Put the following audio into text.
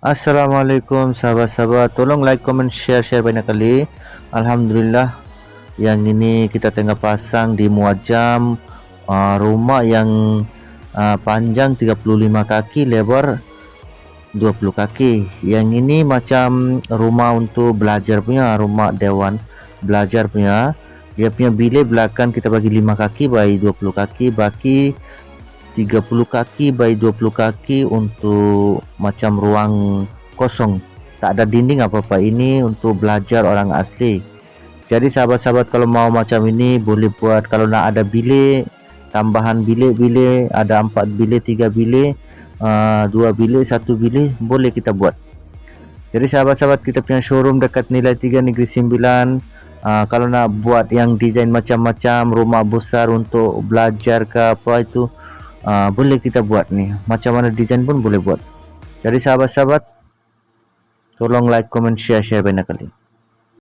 Assalamualaikum sahabat-sahabat, tolong like, comment, share banyak kali. Alhamdulillah, yang ini kita tengah pasang di Muajam, rumah yang panjang 35 kaki, lebar 20 kaki. Yang ini macam rumah untuk belajar punya, rumah dewan belajar punya. Dia punya bilik belakang kita bagi 5 kaki by 20 kaki, baki 30 kaki by 20 kaki untuk macam ruang kosong, tak ada dinding apa-apa. Ini untuk belajar orang asli. Jadi sahabat-sahabat kalau mau macam ini boleh buat. Kalau nak ada bilik tambahan, bilik ada 4 bilik, 3 bilik, 2 bilik, 1 bilik, boleh kita buat. Jadi sahabat-sahabat, kita punya showroom dekat Nilai 3 Negeri Sembilan. Kalau nak buat yang desain macam-macam, rumah besar untuk belajar ke apa itu, boleh kita buat nih, macam mana desain pun boleh buat. Jadi sahabat-sahabat, tolong like, comment, share banyak kali.